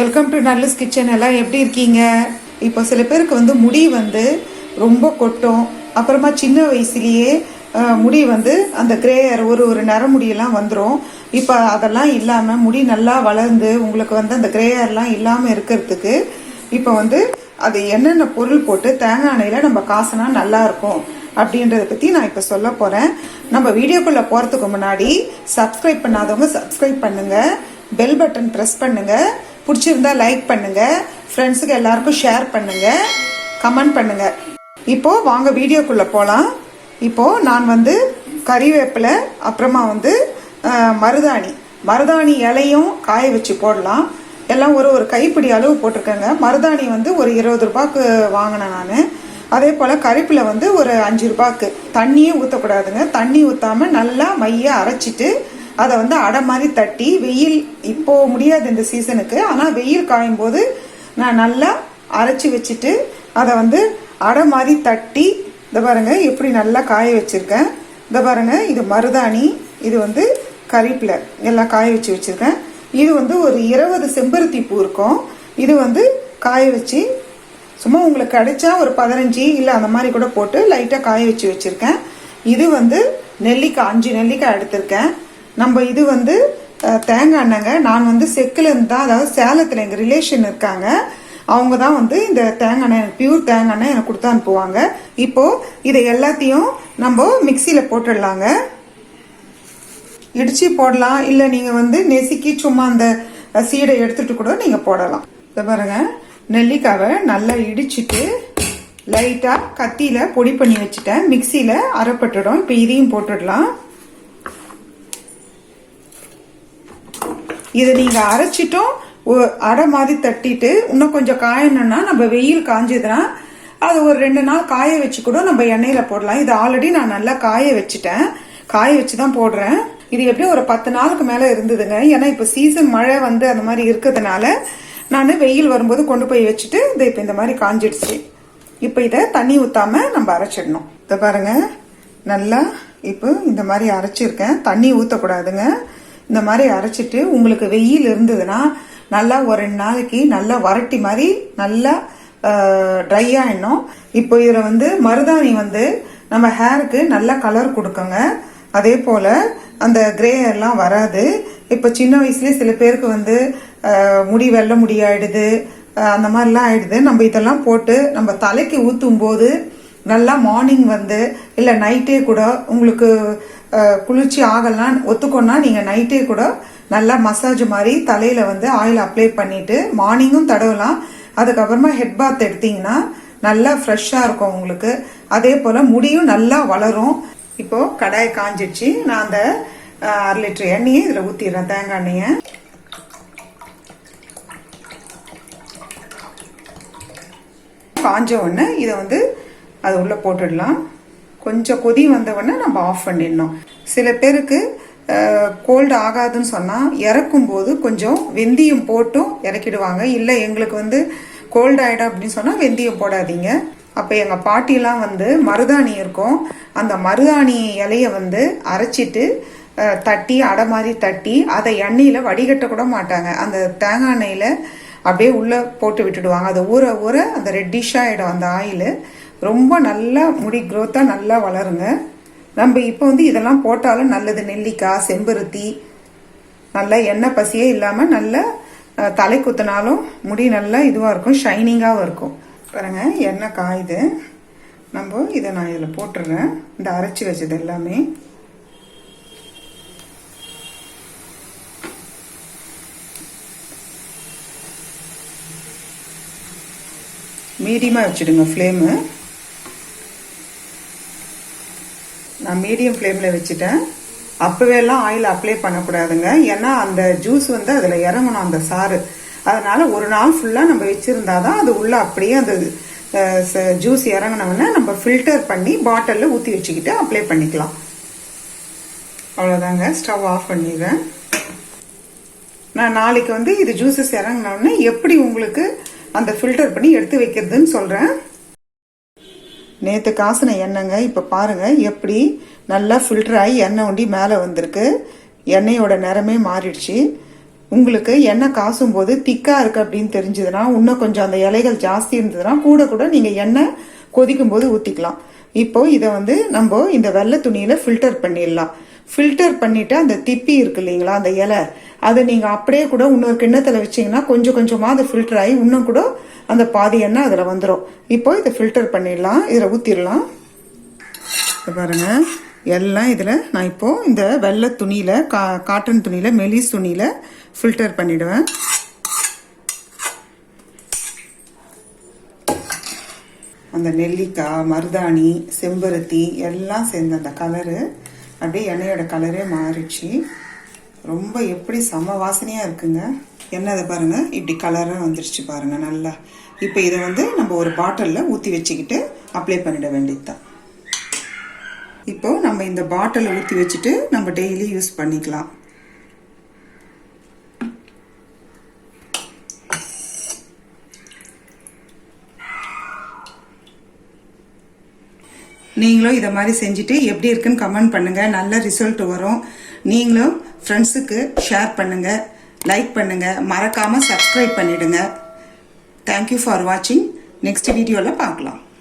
Welcome to நல்லஸ் kitchen. எல்லாம் எப்படி இருக்கீங்க? இப்போ சில பேருக்கு வந்து முடி வந்து ரொம்ப கொட்டும். அப்புறமா சின்ன வயசுலேயே முடி வந்து அந்த கிரேயர் ஒரு நரமுடியெல்லாம் வந்துடும். இப்போ அதெல்லாம் இல்லாமல் முடி நல்லா வளர்ந்து உங்களுக்கு வந்து அந்த கிரேயர்லாம் இல்லாமல் இருக்கிறதுக்கு இப்போ வந்து அது என்னென்ன பொருள் போட்டு தேங்காய் எண்ணெயில் நம்ம காசுனா நல்லா இருக்கும் அப்படின்றத பற்றி நான் இப்போ சொல்ல போகிறேன். நம்ம வீடியோக்குள்ளே போகிறதுக்கு முன்னாடி சப்ஸ்கிரைப் பண்ணாதவங்க சப்ஸ்கிரைப் பண்ணுங்கள், பெல் பட்டன் ப்ரெஸ் பண்ணுங்கள், பிடிச்சிருந்தா லைக் பண்ணுங்க, ஃப்ரெண்ட்ஸுக்கு எல்லாருக்கும் ஷேர் பண்ணுங்க, கமெண்ட் பண்ணுங்க. இப்போ வாங்க வீடியோக்குள்ள போகலாம். இப்போ நான் வந்து கறிவேப்பிலை, அப்புறமா வந்து மருதாணி இலையும் காய வச்சு போடலாம். எல்லாம் ஒரு கைப்பிடி அளவு போட்டிருக்கேங்க. மருதாணி வந்து ஒரு 20 ரூபாய்க்கு வாங்கினேன் நான். அதே போல் கறிப்பில் வந்து ஒரு 5 ரூபாய்க்கு. தண்ணியே ஊற்றக்கூடாதுங்க. தண்ணி ஊற்றாமல் நல்லா மைய அரைச்சிட்டு அதை வந்து அடை மாதிரி தட்டி, வெயில் இப்போ முடியாது இந்த சீசனுக்கு, ஆனால் வெயில் காயும் போது நான் நல்லா அரைச்சி வச்சுட்டு அதை வந்து அடை மாதிரி தட்டி, இந்த பாருங்க எப்படி நல்லா காய வச்சிருக்கேன். இந்த பாருங்க, இது மருதாணி, இது வந்து கறிப்பில் எல்லாம் காய வச்சு வச்சிருக்கேன். இது வந்து ஒரு 20 செம்பருத்தி பூ இருக்கும். இது வந்து காய வச்சு சும்மா உங்களுக்கு கிடைச்சா ஒரு 15 இல்லை அந்த மாதிரி கூட போட்டு லைட்டாக காய வச்சு வச்சிருக்கேன். இது வந்து நெல்லிக்காய், 5 நெல்லிக்காய் எடுத்திருக்கேன். நம்ம இது வந்து தேங்காய் எண்ணெய்ங்க. நான் வந்து செக்கில் இருந்து தான், அதாவது சேலத்தில் எங்கள் ரிலேஷன் இருக்காங்க, அவங்க தான் வந்து இந்த தேங்காய் எண்ணெய், பியூர் தேங்காய் எண்ணெய் எனக்கு கொடுத்து அனுப்புவாங்க. இப்போ இதை எல்லாத்தையும் நம்ம மிக்சியில் போட்டுடலாங்க. இடிச்சு போடலாம், இல்லை நீங்கள் வந்து நெசுக்கி சும்மா அந்த சீடை எடுத்துட்டு கூட நீங்கள் போடலாம். இதை பாருங்க, நெல்லிக்காவை நல்லா இடிச்சிட்டு லைட்டாக கத்தியில் பொடி பண்ணி வச்சுட்டேன். மிக்சியில் அரைப்பட்டுடும். இப்போ இதையும் போட்டுடலாம். இதை நீங்கள் அரைச்சிட்டும் அடை மாதிரி தட்டிட்டு இன்னும் கொஞ்சம் காயணும்னா, நம்ம வெயில் காஞ்சதுன்னா அது ஒரு 2 நாள் காய வச்சு கூட நம்ம எண்ணெயில் போடலாம். இது ஆல்ரெடி நான் நல்லா காய வச்சுட்டேன், காய வச்சு தான் போடுறேன். இது எப்படியும் ஒரு 10 நாளுக்கு மேலே இருந்ததுங்க. ஏன்னா இப்போ சீசன் மழை வந்து அந்த மாதிரி இருக்கிறதுனால நான் வெயில் வரும்போது கொண்டு போய் வச்சுட்டு இதை இப்போ இந்த மாதிரி காஞ்சிடுச்சு. இப்போ இதை தண்ணி ஊற்றாம நம்ம அரைச்சிடணும். இதை பாருங்க, நல்லா இப்போ இந்த மாதிரி அரைச்சிருக்கேன். தண்ணி ஊற்றக்கூடாதுங்க. இந்த மாதிரி அரைச்சிட்டு உங்களுக்கு வெயில் இருந்ததுன்னா நல்லா ஒரு 2 நாளைக்கு நல்லா வறட்டி மாதிரி நல்லா ட்ரை ஆயிடணும். இப்போ இதில் வந்து மருதாணி வந்து நம்ம ஹேருக்கு நல்ல கலர் கொடுக்குங்க. அதே போல் அந்த கிரே எல்லாம் வராது. இப்போ சின்ன வயசுலேயே சில பேருக்கு வந்து முடி வெள்ளை முடி ஆயிடுது, அந்த மாதிரிலாம் ஆயிடுது. நம்ம இதெல்லாம் போட்டு நம்ம தலைக்கு ஊற்றும் போது நல்லா மார்னிங் வந்து இல்லை நைட்டே கூட உங்களுக்கு குளிர்ச்சி ஆகலாம் ஒத்துக்கோன்னா நீங்கள் நைட்டே கூட நல்லா மசாஜ் மாதிரி தலையில் வந்து ஆயில் அப்ளை பண்ணிவிட்டு மார்னிங்கும் தடவலாம். அதுக்கப்புறமா ஹெட் பாத் எடுத்தீங்கன்னா நல்லா ஃப்ரெஷ்ஷாக இருக்கும் உங்களுக்கு. அதே போல் முடியும் நல்லா வளரும். இப்போது கடாயை காஞ்சிடுச்சு. நான் அந்த 1/2 லிட்டர் எண்ணெயை இதில் ஊற்றிடுறேன், தேங்காய் எண்ணெயை. காஞ்ச உடனே இதை வந்து அது உள்ளே போட்டுடலாம். கொஞ்சம் கொதி வந்த உடனே நம்ம ஆஃப் பண்ணிடணும். சில பேருக்கு கோல்டு ஆகாதுன்னு சொன்னால் இறக்கும்போது கொஞ்சம் வெந்தயம் போட்டும் இறக்கிடுவாங்க. இல்லை எங்களுக்கு வந்து கோல்டு ஆகிடும் அப்படின்னு சொன்னால் வெந்தயம் போடாதீங்க. அப்போ எங்கள் பாட்டிலாம் வந்து மருதாணி இருக்கும், அந்த மருதாணி இலையை வந்து அரைச்சிட்டு தட்டி அடை மாதிரி தட்டி அதை எண்ணெயில் வடிகட்ட கூட மாட்டாங்க. அந்த தேங்காய் எண்ணெயில் அப்படியே உள்ளே போட்டு விட்டுடுவாங்க. அது ஊற ஊற அந்த ரெட்டிஷாக ஆகிடும் அந்த ஆயில். ரொம்ப நல்லா முடி க்ரோத்தாக நல்லா வளருங்க. நம்ம இப்போ வந்து இதெல்லாம் போட்டாலும் நல்லது. நெல்லிக்காய், செம்பருத்தி, நல்லா எண்ணெய் பசியே இல்லாமல் நல்லா தலை குத்தினாலும் முடி நல்லா இதுவாக இருக்கும், ஷைனிங்காகவும் இருக்கும். பாருங்க, எண்ணெய் காயுது. நம்ம இதை நான் இதில் போட்டுடுறேன், இந்த அரைச்சி வச்சது எல்லாமே. மீடியமாக வச்சுடுங்க ஃப்ளேமு. நான் மீடியம் ஃப்ளேமில் வச்சுட்டேன். அப்போவே எல்லாம் ஆயில் அப்ளை பண்ணக்கூடாதுங்க. ஏன்னா அந்த ஜூஸ் வந்து அதில் இறங்கணும், அந்த சாறு. அதனால் ஒரு நாள் ஃபுல்லாக நம்ம வச்சுருந்தா தான் அது உள்ளே அப்படியே அந்த ஜூஸ் இறங்கினோடனே நம்ம ஃபில்டர் பண்ணி பாட்டிலில் ஊற்றி வச்சுக்கிட்டு அப்ளை பண்ணிக்கலாம். அவ்வளோதாங்க. ஸ்டவ் ஆஃப் பண்ணிடுறேன். நான் நாளைக்கு வந்து இது ஜூஸஸ் இறங்கினோடனே எப்படி உங்களுக்கு அந்த ஃபில்டர் பண்ணி எடுத்து வைக்கிறதுன்னு சொல்கிறேன். நேற்று காசின எண்ணெய்ங்க. இப்போ பாருங்கள் எப்படி நல்லா ஃபில்டர் ஆகி எண்ணெய் ஒண்டி மேலே வந்திருக்கு. எண்ணெயோட நிறமே மாறிடுச்சு. உங்களுக்கு எண்ணெய் காசும் போது திக்காக இருக்குது அப்படின்னு தெரிஞ்சதுன்னா, இன்னும் கொஞ்சம் அந்த இலைகள் ஜாஸ்தி இருந்ததுன்னா கூட நீங்கள் எண்ணெய் கொதிக்கும் போது ஊற்றிக்கலாம். இப்போ இதை வந்து நம்ம இந்த வெள்ளை துணியில் ஃபில்டர் பண்ணிடலாம். ஃபில்டர் பண்ணிவிட்டு அந்த திப்பி இருக்கு இல்லைங்களா, அந்த இலை, அதை நீங்கள் அப்படியே கூட இன்னொரு கிண்ணத்தில் வச்சிங்கன்னா கொஞ்சம் கொஞ்சமாக அது ஃபில்டர் ஆகி இன்னும் கூட அந்த பாதி எண்ணெய் அதில் வந்துடும். இப்போ இதை ஃபில்டர் பண்ணிடலாம், இதில் ஊற்றிடலாம். பாருங்க, எல்லாம் இதில் நான் இப்போது இந்த வெள்ளை துணியில் காட்டன் துணியில் மெலிஸ் துணியில் ஃபில்டர் பண்ணிவிடுவேன். அந்த நெல்லிக்காய், மருதாணி, செம்பருத்தி எல்லாம் சேர்ந்த அந்த கலரு அப்படியே எண்ணெயோட கலரே மாறிடுச்சு. ரொம்ப எப்படி செம வாசனையாக இருக்குங்க. எண்ணெய் அதை பாருங்கள் இப்படி கலராக வந்துருச்சு பாருங்கள் நல்லா. இப்போ இதை வந்து நம்ம ஒரு பாட்டிலில் ஊற்றி வச்சுக்கிட்டு அப்ளை பண்ணிட வேண்டியது தான். இப்போ நம்ம இந்த பாட்டிலை ஊற்றி வச்சுட்டு நம்ம டெய்லி யூஸ் பண்ணிக்கலாம். நீங்களும் இதை மாதிரி செஞ்சுட்டு எப்படி இருக்குன்னு கமெண்ட் பண்ணுங்கள். நல்ல ரிசல்ட் வரும். நீங்களும் ஃப்ரெண்ட்ஸுக்கு ஷேர் பண்ணுங்கள், லைக் பண்ணுங்கள், மறக்காமல் சப்ஸ்கிரைப் பண்ணிவிடுங்க. தேங்க்யூ ஃபார் வாட்சிங். நெக்ஸ்ட் வீடியோவில் பார்க்கலாம்.